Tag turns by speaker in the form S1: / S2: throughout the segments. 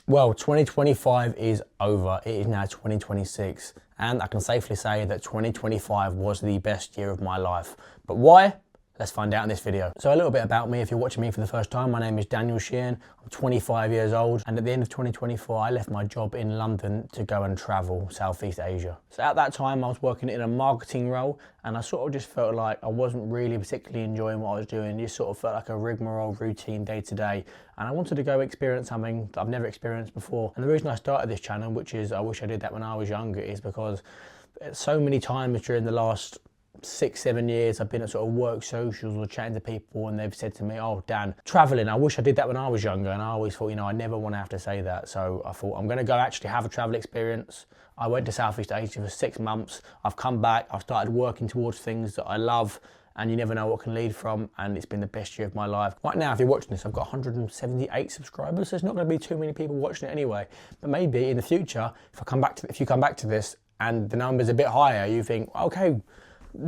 S1: Well, 2025 is over. It is now 2026. And I can safely say that 2025 was the best year of my life. But why? Let's find out in this video. So a little bit about me, if you're watching me for the first time, my name is Daniel Sheehan. I'm 25 years old. And at the end of 2024, I left my job in London to go and travel Southeast Asia. So at that time, I was working in a marketing role, and I sort of just felt like I wasn't really particularly enjoying what I was doing. It just sort of felt like a rigmarole routine day to day. And I wanted to go experience something that I've never experienced before. And the reason I started this channel, which is I wish I did that when I was younger, is because so many times during the last 6-7 years I've been at sort of work socials or chatting to people, and they've said to me, oh Dan, traveling, I wish I did that when I was younger. And I always thought, you know, I never want to have to say that. So I thought I'm going to go actually have a travel experience. I went to Southeast Asia for 6 months. I've come back, I've started working towards things that I love, and you never know what can lead from, and it's been the best year of my life. Right now, if you're watching this, I've got 178 subscribers, so there's not going to be too many people watching it anyway. But maybe in the future, if you come back to this and the number's a bit higher, you think, okay,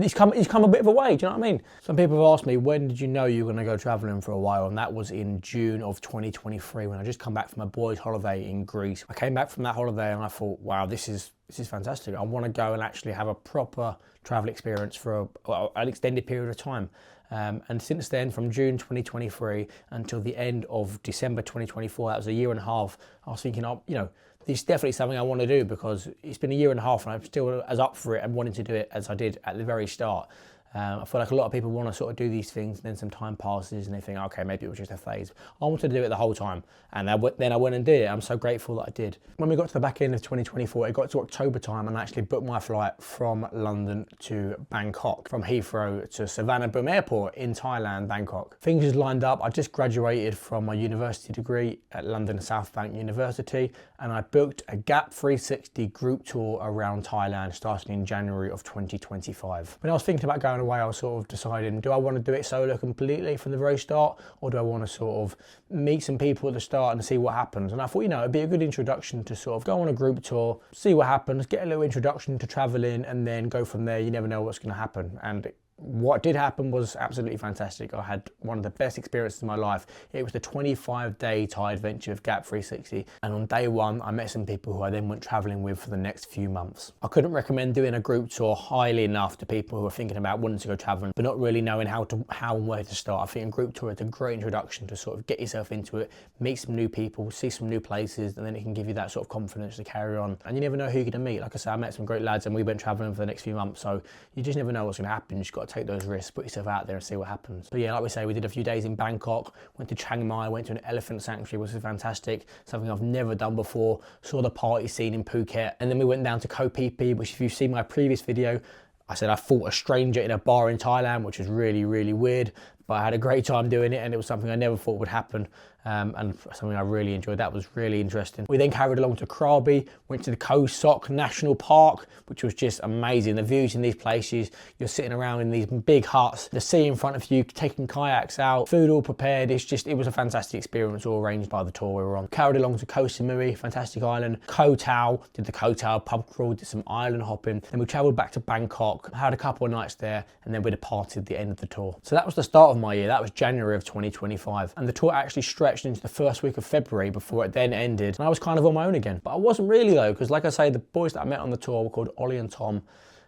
S1: he's come a bit of a way, do you know what I mean? Some people have asked me, when did you know you were going to go travelling for a while? And that was in June of 2023, when I just come back from a boys' holiday in Greece. I came back from that holiday and I thought, wow, this is fantastic. I want to go and actually have a proper travel experience for an extended period of time. And since then, from June 2023 until the end of December 2024, that was a year and a half, I was thinking, oh, you know, this is definitely something I want to do, because it's been a year and a half and I'm still as up for it and wanting to do it as I did at the very start. I feel like a lot of people want to sort of do these things, and then some time passes and they think, okay, maybe it was just a phase. I wanted to do it the whole time, and then I went and did it. I'm so grateful that I did. When we got to the back end of 2024, it got to October time, and I actually booked my flight from London to Bangkok, from Heathrow to Suvarnabhumi Airport in Thailand, Bangkok. Things just lined up. I just graduated from my university degree at London South Bank University, and I booked a Gap 360 group tour around Thailand starting in January of 2025. When I was thinking about going away, I was sort of deciding, do I want to do it solo completely from the very start, or do I want to sort of meet some people at the start and see what happens? And I thought, you know, it'd be a good introduction to sort of go on a group tour, see what happens, get a little introduction to traveling, and then go from there. You never know what's going to happen. And what did happen was absolutely fantastic. I had one of the best experiences of my life. It was the 25-day Thai adventure of Gap 360. And on day one, I met some people who I then went traveling with for the next few months. I couldn't recommend doing a group tour highly enough to people who are thinking about wanting to go traveling, but not really knowing how and where to start. I think a group tour is a great introduction to sort of get yourself into it, meet some new people, see some new places, and then it can give you that sort of confidence to carry on. And you never know who you're going to meet. Like I said, I met some great lads and we went traveling for the next few months. So you just never know what's going to happen. You just got to take those risks, put yourself out there and see what happens. So yeah, like we say, we did a few days in Bangkok, went to Chiang Mai, went to an elephant sanctuary, which was fantastic, something I've never done before, saw the party scene in Phuket, and then we went down to Koh Phi Phi, which if you've seen my previous video, I said I fought a stranger in a bar in Thailand, which was really, really weird, but I had a great time doing it, and it was something I never thought would happen, and something I really enjoyed. That was really interesting. We then carried along to Krabi, went to the Koh Sok National Park, which was just amazing. The views in these places, you're sitting around in these big huts, the sea in front of you, taking kayaks out, food all prepared. It was a fantastic experience, all arranged by the tour we were on. Carried along to Koh Samui, fantastic island. Koh Tao, did the Koh Tao pub crawl, did some island hopping. Then we travelled back to Bangkok, had a couple of nights there, and then we departed the end of the tour. So that was the start of my year. That was January of 2025. And the tour actually stretched into the first week of February before it then ended. And I was kind of on my own again. But I wasn't really though, because like I say, the boys that I met on the tour were called Ollie and Tom.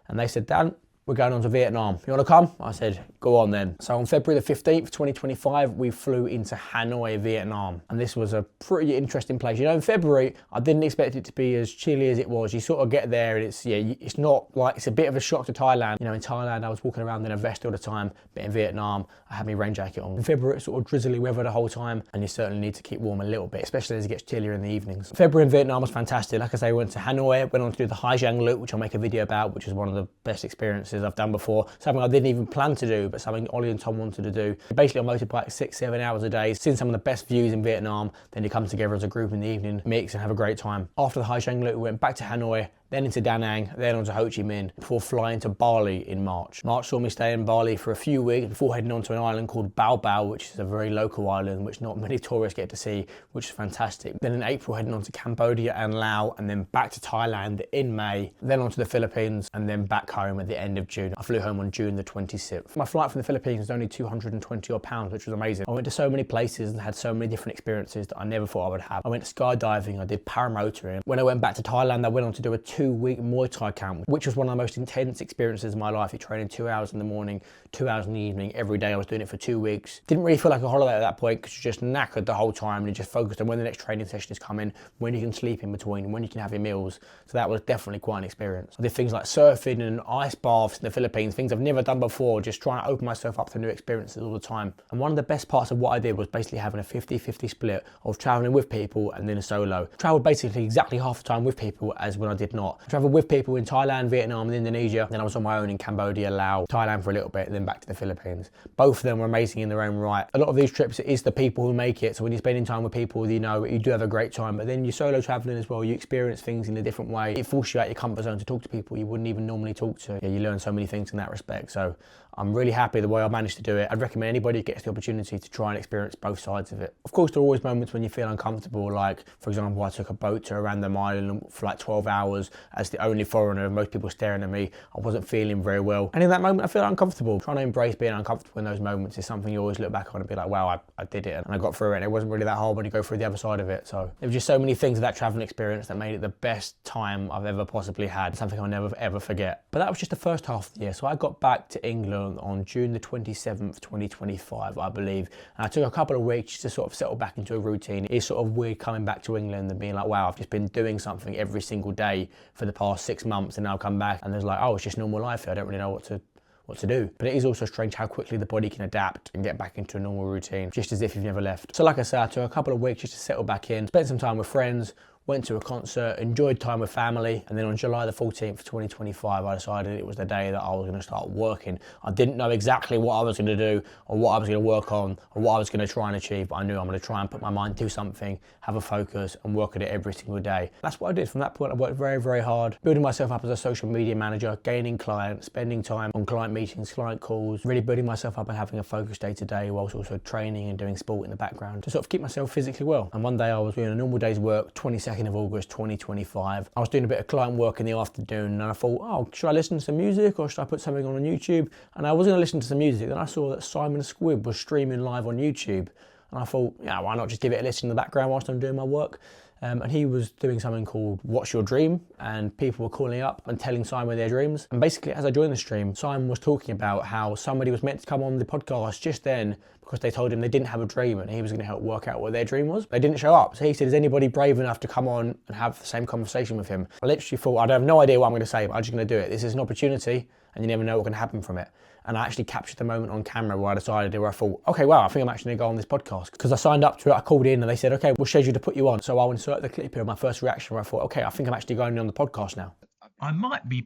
S1: And they said, Dan, we're going on to Vietnam. You want to come? I said, go on then. So on February the 15th, 2025, we flew into Hanoi, Vietnam. And this was a pretty interesting place. You know, in February, I didn't expect it to be as chilly as it was. You sort of get there and it's not like, it's a bit of a shock to Thailand. You know, in Thailand, I was walking around in a vest all the time, but in Vietnam, I had my rain jacket on. In February, it's sort of drizzly weather the whole time, and you certainly need to keep warm a little bit, especially as it gets chillier in the evenings. February in Vietnam was fantastic. Like I say, we went to Hanoi, went on to do the Hai Giang Loop, which I'll make a video about, which is one of the best experiences I've done before. Something I didn't even plan to do, but something Ollie and Tom wanted to do. Basically on motorbike 6-7 hours a day, seeing some of the best views in Vietnam, then you come together as a group in the evening, mix and have a great time. After the Hai Giang Loop, we went back to Hanoi, then into Da Nang, then on to Ho Chi Minh, before flying to Bali in March. March saw me stay in Bali for a few weeks before heading on to an island called Bao, which is a very local island which not many tourists get to see, which is fantastic. Then in April, heading on to Cambodia and Laos, and then back to Thailand in May, then on to the Philippines, and then back home at the end of June. I flew home on June the 26th. My flight from the Philippines was only 220 odd pounds, which was amazing. I went to so many places and had so many different experiences that I never thought I would have. I went skydiving, I did paramotoring. When I went back to Thailand, I went on to do a 2-week Muay Thai camp, which was one of the most intense experiences of my life. You train in 2 hours in the morning, 2 hours in the evening, every day. I was doing it for 2 weeks. Didn't really feel like a holiday at that point because you're just knackered the whole time and you just focused on when the next training session is coming, when you can sleep in between, when you can have your meals. So that was definitely quite an experience. I did things like surfing and ice baths in the Philippines, things I've never done before, just trying to open myself up to new experiences all the time. And one of the best parts of what I did was basically having a 50-50 split of traveling with people and then a solo. Traveled basically exactly half the time with people as when I did not. I traveled with people in Thailand, Vietnam and Indonesia. Then I was on my own in Cambodia, Laos, Thailand for a little bit, and then back to the Philippines. Both of them were amazing in their own right. A lot of these trips, it is the people who make it. So when you're spending time with people, you know, you do have a great time. But then you're solo traveling as well, you experience things in a different way. It forces you out your comfort zone to talk to people you wouldn't even normally talk to. Yeah, you learn so many things in that respect. So I'm really happy the way I managed to do it. I'd recommend anybody who gets the opportunity to try and experience both sides of it. Of course, there are always moments when you feel uncomfortable. Like, for example, I took a boat to a random island for like 12 hours as the only foreigner, most people staring at me. I wasn't feeling very well. And in that moment, I feel uncomfortable. Trying to embrace being uncomfortable in those moments is something you always look back on and be like, wow, I did it and I got through it. And it wasn't really that hard when you go through the other side of it. So there were just so many things of that traveling experience that made it the best time I've ever possibly had. Something I'll never ever forget. But that was just the first half of the year. So I got back to England on June the 27th, 2025, I believe. And I took a couple of weeks to sort of settle back into a routine. It's sort of weird coming back to England and being like, wow, I've just been doing something every single day for the past 6 months and now I've come back and there's like, oh, it's just normal life here. I don't really know what to do. But it is also strange how quickly the body can adapt and get back into a normal routine, just as if you've never left. So like I said, I took a couple of weeks just to settle back in, spent some time with friends, went to a concert, enjoyed time with family, and then on July the 14th, 2025, I decided it was the day that I was going to start working. I didn't know exactly what I was going to do or what I was going to work on or what I was going to try and achieve, but I knew I'm going to try and put my mind to something, have a focus, and work at it every single day. That's what I did. From that point, I worked very, very hard, building myself up as a social media manager, gaining clients, spending time on client meetings, client calls, really building myself up and having a focus day to day, whilst also training and doing sport in the background to sort of keep myself physically well. And one day I was doing a normal day's work, 22nd of August 2025. I was doing a bit of client work in the afternoon and I thought, oh, should I listen to some music or should I put something on YouTube? And I was going to listen to some music. Then I saw that Simon Squibb was streaming live on YouTube. And I thought, yeah, why not just give it a listen in the background whilst I'm doing my work? And he was doing something called What's Your Dream? And people were calling up and telling Simon their dreams. And basically, as I joined the stream, Simon was talking about how somebody was meant to come on the podcast just then because they told him they didn't have a dream and he was going to help work out what their dream was. They didn't show up. So he said, is anybody brave enough to come on and have the same conversation with him? I literally thought, I have no idea what I'm going to say, but I'm just going to do it. This is an opportunity and you never know what's going to happen from it. And I actually captured the moment on camera where I decided, where I thought, okay, wow, I think I'm actually going to go on this podcast. Because I signed up to it, I called in and they said, okay, we'll schedule to put you on. So I'll insert the clip here of my first reaction where I thought, okay, I think I'm actually going on the podcast now.
S2: I might be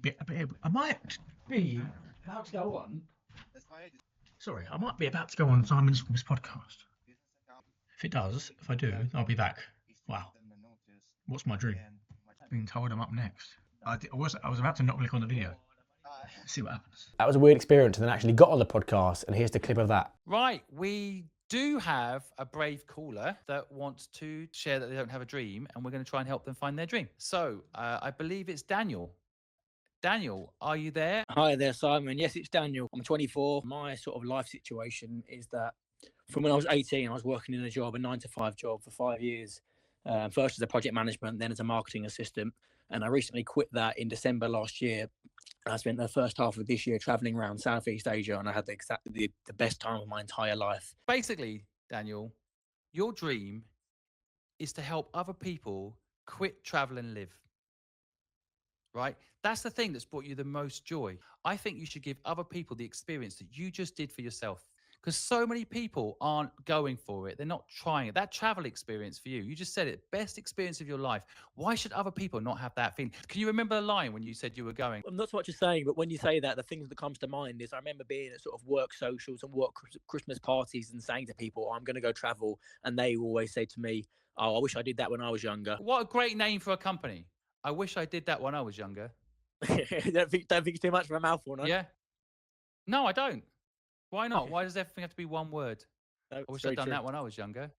S2: about to go on. Sorry, I might be about to go on Simon Squibb's podcast. If I do, I'll be back. Wow. What's my dream? Being told I'm up next. I was about to not click on the video. See what happens.
S1: That was a weird experience and then actually got on the podcast and here's the clip of that.
S3: Right, we do have a brave caller that wants to share that they don't have a dream and we're going to try and help them find their dream. So I believe it's Daniel. Daniel, are you there?
S4: Hi there, Simon. Yes, it's Daniel. I'm 24. My sort of life situation is that from when I was 18, I was working in a 9-to-5 job for 5 years. First as a project management, then as a marketing assistant. And I recently quit that in December last year. I spent the first half of this year traveling around Southeast Asia and I had the best time of my entire life.
S3: Basically, Daniel, your dream is to help other people quit, travel and live. Right? That's the thing that's brought you the most joy. I think you should give other people the experience that you just did for yourself. Because so many people aren't going for it. They're not trying it. That travel experience for you, you just said it, best experience of your life. Why should other people not have that feeling? Can you remember the line when you said you were going?
S4: I'm not so much as saying, but when you say that, the thing that comes to mind is I remember being at sort of work socials and work Christmas parties and saying to people, I'm going to go travel. And they always say to me, oh, I wish I did that when I was younger.
S3: What a great name for a company. I wish I did that when I was younger.
S4: don't think it's too much of a mouthful, no?
S3: Yeah. No, I don't. Why not? Why does everything have to be one word?
S4: No,
S3: I
S4: it's
S3: wish
S4: very
S3: I'd done
S4: true.
S3: that when I was younger.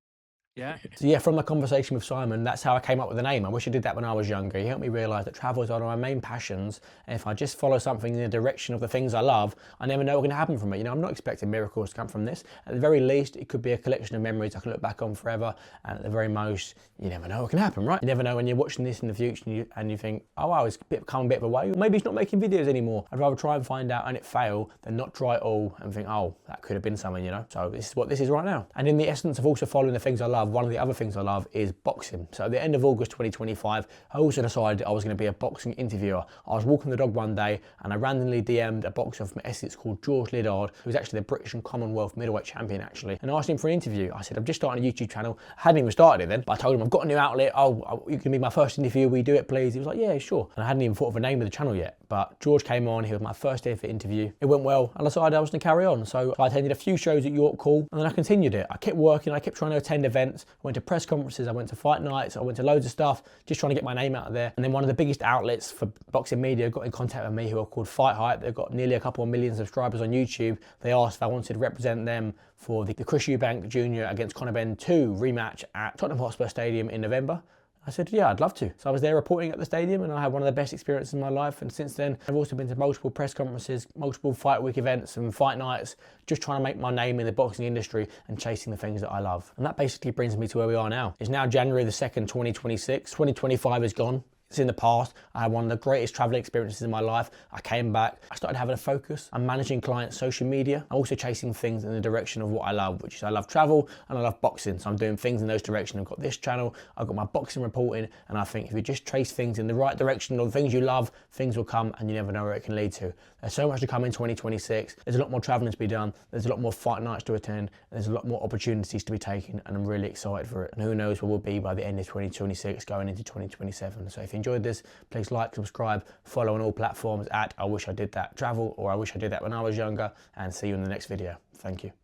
S3: Yeah.
S1: So yeah, from the conversation with Simon, that's how I came up with the name. I wish I did that when I was younger. He helped me realise that travel is one of my main passions, and if I just follow something in the direction of the things I love, I never know what's going to happen from it. You know, I'm not expecting miracles to come from this. At the very least, it could be a collection of memories I can look back on forever, and at the very most, you never know what can happen, right? You never know when you're watching this in the future and you think, oh wow, it's become a bit of a way. Maybe it's not making videos anymore. I'd rather try and find out and it fail than not try it all and think, oh, that could have been something, you know? So this is what this is right now. And in the essence of also following the things I love, one of the other things I love is boxing. So at the end of August 2025, I also decided I was going to be a boxing interviewer. I was walking the dog one day and I randomly DM'd a boxer from Essex called George Liddard, who's actually the British and Commonwealth middleweight champion actually, and asked him for an interview. I said, I've just started a YouTube channel. I hadn't even started it then, but I told him I've got a new outlet. Oh, you can be my first interview. Will you do it, please? He was like, yeah, sure. And I hadn't even thought of a name of the channel yet, but George came on. He was my first ever interview. It went well, and I decided I was going to carry on. So I attended a few shows at York Hall, and then I continued it. I kept working. I kept trying to attend events. I went to press conferences. I went to fight nights. I went to loads of stuff, just trying to get my name out of there. And then one of the biggest outlets for boxing media got in contact with me, who are called Fight Hype. They've got nearly a couple of million subscribers on YouTube. They asked if I wanted to represent them for the Chris Eubank Jr. against Conor Benn 2 rematch at Tottenham Hotspur Stadium in November. I said, yeah, I'd love to. So I was there reporting at the stadium and I had one of the best experiences in my life. And since then, I've also been to multiple press conferences, multiple fight week events and fight nights, just trying to make my name in the boxing industry and chasing the things that I love. And that basically brings me to where we are now. It's now January the 2nd, 2026. 2025 is gone. It's in the past. I had one of the greatest traveling experiences in my life. I came back. I started having a focus. I'm managing clients' social media. I'm also chasing things in the direction of what I love, which is I love travel and I love boxing. So I'm doing things in those directions. I've got this channel. I've got my boxing reporting. And I think if you just trace things in the right direction or the things you love, things will come and you never know where it can lead to. There's so much to come in 2026. There's a lot more traveling to be done. There's a lot more fight nights to attend. There's a lot more opportunities to be taken. And I'm really excited for it. And who knows where we'll be by the end of 2026 going into 2027. So if you enjoyed this, please like, subscribe, follow on all platforms at I Wish I Did That Travel or I Wish I Did That When I Was Younger, and see you in the next video. Thank you.